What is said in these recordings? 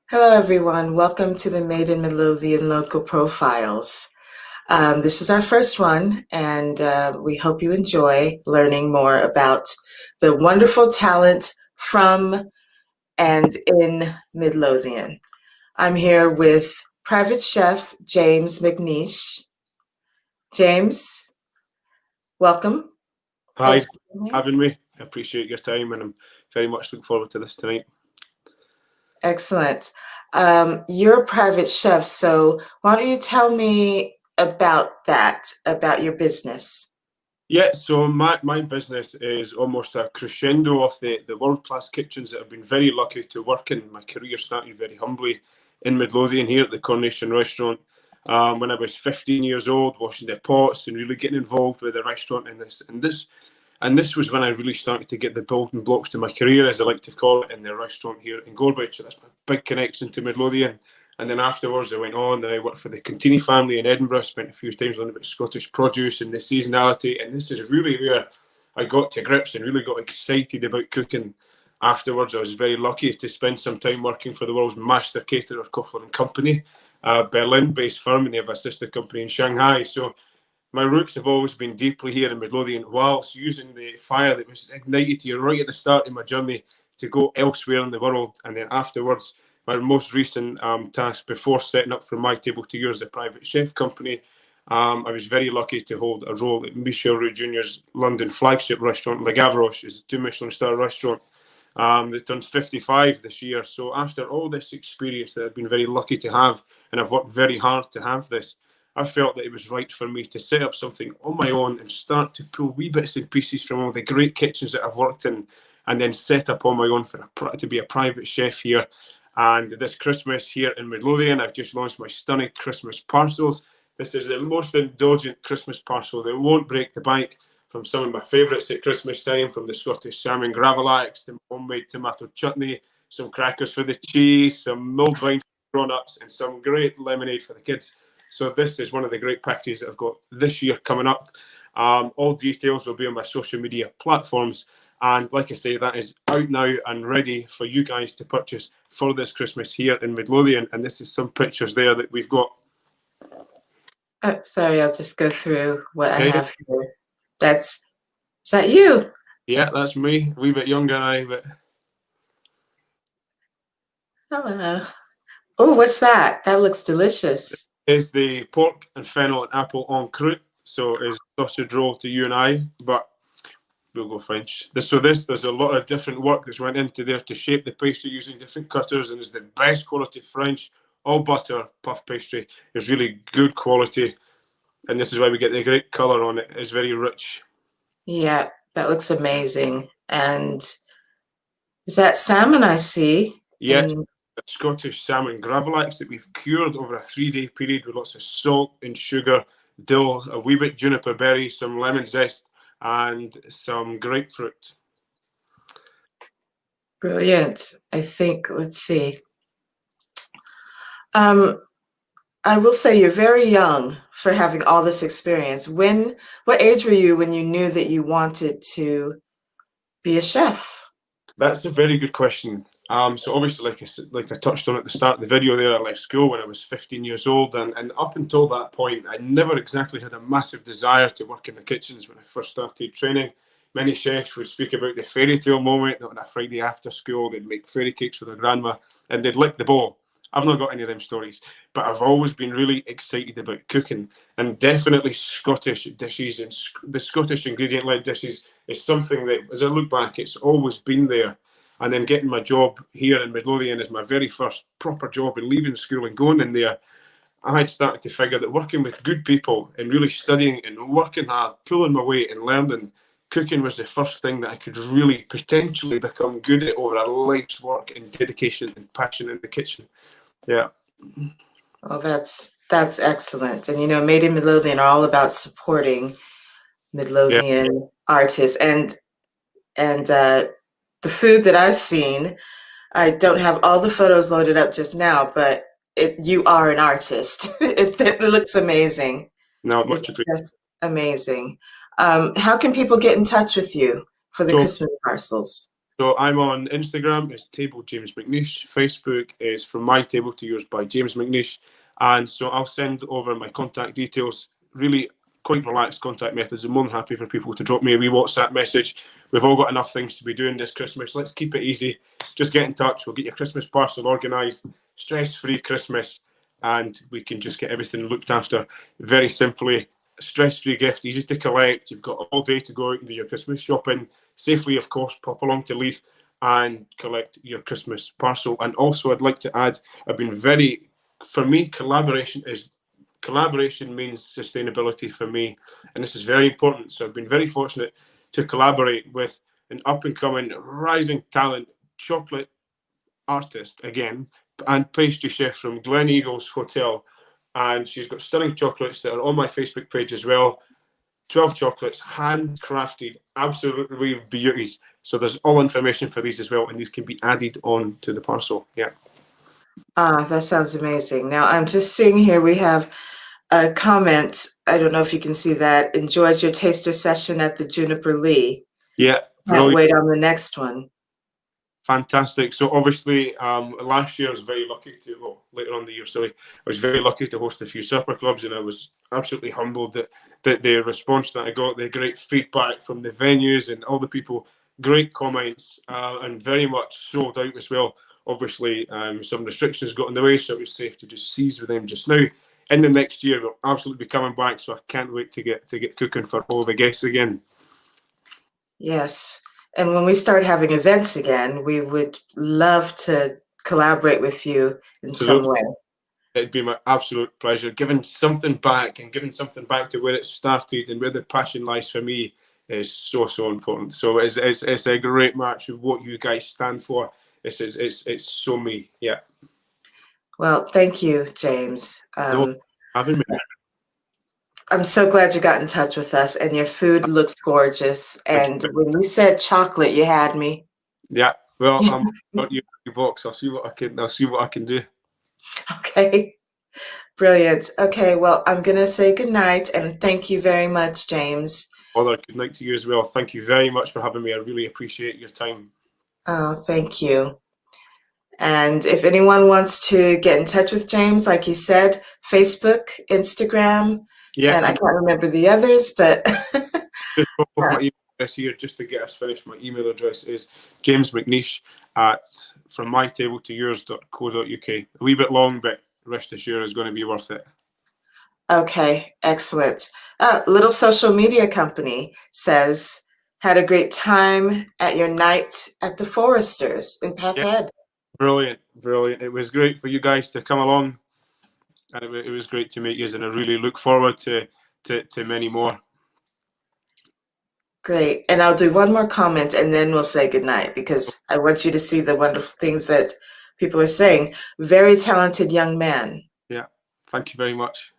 Hello, everyone. Welcome to the Made in Midlothian Local Profiles. This is our first one, and we hope you enjoy learning more about the wonderful talent from and in Midlothian. I'm here with private chef James McNeish. James, welcome. Hi, Thanks for being here. having me. I appreciate your time, and I'm very much looking forward to this tonight. Excellent. You're a private chef, so why don't you tell me about that, about your business? Yeah, so my business is almost a crescendo of the world-class kitchens that I've been very lucky to work in. My career started very humbly in Midlothian here at the Coronation Restaurant. When I was 15 years old, washing the pots and really getting involved with the restaurant and this was when I really started to get the building blocks to my career, as I like to call it, in the restaurant here in Gorbridge. So that's my big connection to Midlothian. And then afterwards, I went on and I worked for the Contini family in Edinburgh, spent a few times learning about Scottish produce and the seasonality. And this is really where I got to grips and really got excited about cooking. Afterwards, I was very lucky to spend some time working for the world's master caterer, Coughlin and Company, a Berlin-based firm, and they have a sister company in Shanghai. So my roots have always been deeply here in Midlothian, whilst using the fire that was ignited here right at the start of my journey to go elsewhere in the world. And then afterwards, my most recent task before setting up from my table to yours, the private chef company, I was very lucky to hold a role at Michel Roux Jr.'s London flagship restaurant, Le Gavroche, is a 2 Michelin star restaurant that turns 55 this year. So after all this experience that I've been very lucky to have, and I've worked very hard to have this, I felt that it was right for me to set up something on my own and start to pull wee bits and pieces from all the great kitchens that I've worked in, and then set up on my own to be a private chef here. And this Christmas here in Midlothian, I've just launched my stunning Christmas parcels. This is the most indulgent Christmas parcel that won't break the bank, from some of my favourites at Christmas time, from the Scottish salmon gravlax to homemade tomato chutney, some crackers for the cheese, some mulled wine for grown-ups, and some great lemonade for the kids. So this is one of the great packages that I've got this year coming up. All details will be on my social media platforms. And like I say, that is out now and ready for you guys to purchase for this Christmas here in Midlothian. And this is some pictures there that we've got. Oh, sorry, I'll just go through what I Okay. have here. Is that you? Yeah, that's me. A wee bit younger, but Hello. Oh, what's that? That looks delicious. is the pork and fennel and apple en croûte. So it's sausage roll to you and I, but we'll go French. There's a lot of different work that's went into there to shape the pastry using different cutters, and it's the best quality French all butter puff pastry. It's really good quality, and this is why we get the great colour on it. It's very rich. Yeah, that looks amazing. And is that salmon I see? Yeah, And Scottish salmon gravlax that we've cured over a 3-day period with lots of salt and sugar, dill, a wee bit juniper berry, some lemon zest, and some grapefruit. brilliant. I think, let's see. I will say you're very young for having all this experience. What age were you when you knew that you wanted to be a chef? That's a very good question. So obviously, like I touched on at the start of the video there, I left school when I was 15 years old, and up until that point, I never exactly had a massive desire to work in the kitchens when I first started training. Many chefs would speak about the fairy tale moment that on a Friday after school they'd make fairy cakes with their grandma and they'd lick the bowl. I've not got any of them stories, but I've always been really excited about cooking, and definitely Scottish dishes and the Scottish ingredient-led dishes is something that, as I look back, it's always been there. And then getting my job here in Midlothian as my very first proper job, and leaving school and going in there, I had started to figure that working with good people and really studying and working hard, pulling my weight and learning, cooking was the first thing that I could really potentially become good at over a life's work and dedication and passion in the kitchen. Yeah. Well, that's excellent. And Made in Midlothian are all about supporting Midlothian artists and the food that I've seen. I don't have all the photos loaded up just now, but you are an artist. It looks amazing. No, It's much appreciated. just amazing. How can people get in touch with you for the So Christmas parcels? So I'm on Instagram, it's Table James McNeish. Facebook is From My Table to Yours by James McNeish. And so I'll send over my contact details, really quite relaxed contact methods. I'm more than happy for people to drop me a wee WhatsApp message. We've all got enough things to be doing this Christmas. Let's keep it easy. Just get in touch. We'll get your Christmas parcel organised, stress-free Christmas, and we can just get everything looked after very simply. Stress-free gift, easy to collect. You've got all day to go out and do your Christmas shopping safely, of course. Pop along to Leith and collect your Christmas parcel. And also, I'd like to add, for me, collaboration means sustainability for me, and this is very important. So I've been very fortunate to collaborate with an up-and-coming, rising talent, chocolate artist again, and pastry chef from Glen Eagles Hotel. And she's got stunning chocolates that are on my Facebook page as well. 12 chocolates, handcrafted, absolutely beauties. So there's all information for these as well, and these can be added on to the parcel. Yeah. Ah, that sounds amazing. Now, I'm just seeing here we have a comment. I don't know if you can see that. Enjoyed your taster session at the Juniper Lee. Yeah. Can't wait on the next one. Fantastic. So obviously, last year I was very lucky later on in the year, I was very lucky to host a few supper clubs, and I was absolutely humbled that the response that I got, the great feedback from the venues and all the people, great comments, and very much sold out as well. Obviously, some restrictions got in the way, so it was safe to just seize with them just now. In the next year, we'll absolutely be coming back, so I can't wait to get cooking for all the guests again. Yes. And when we start having events again, we would love to collaborate with you in some way. It'd be my absolute pleasure. Giving something back to where it started and where the passion lies for me is so important. So it's a great match of what you guys stand for. It's so me. Yeah. Well, thank you, James. No, having me. I'm so glad you got in touch with us, and your food looks gorgeous. And when you said chocolate, you had me. Yeah. Well, I'm got you box. I'll see what I can do. Okay. Brilliant. Okay. Well, I'm gonna say good night, and thank you very much, James. Good night to you as well. Thank you very much for having me. I really appreciate your time. Oh, thank you. And if anyone wants to get in touch with James, like he said, Facebook, Instagram, and I can't remember the others, but just pop my email address here just to get us finished. My email address is James McNeish at FromMyTableToYours.co.uk. A wee bit long, but rest assured is going to be worth it. Okay, excellent. Little social media company says, had a great time at your night at the Foresters in Path Head. Brilliant. It was great for you guys to come along, and it was great to meet you, and I really look forward to many more. Great. And I'll do one more comment and then we'll say goodnight, because I want you to see the wonderful things that people are saying. Very talented young man. Yeah. Thank you very much.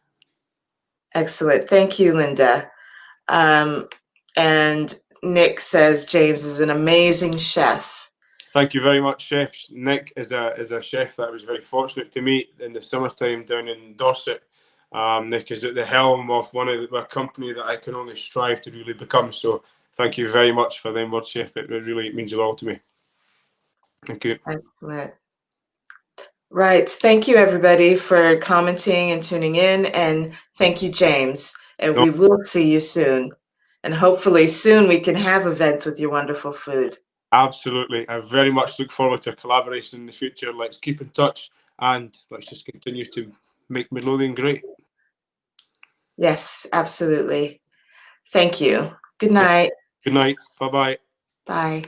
Excellent. Thank you, Linda. And Nick says James is an amazing chef. Thank you very much, Chef. Nick is a chef that I was very fortunate to meet in the summertime down in Dorset. Nick is at the helm of a company that I can only strive to really become. So thank you very much for them words, Chef. It really means a lot to me. Thank you. Excellent. Right. Thank you, everybody, for commenting and tuning in. And thank you, James. And we will see you soon. And hopefully soon we can have events with your wonderful food. Absolutely. I very much look forward to collaboration in the future. Let's keep in touch and let's just continue to make Midlothian great. Yes, absolutely. Thank you. Good night. Good night. Bye-bye. Bye.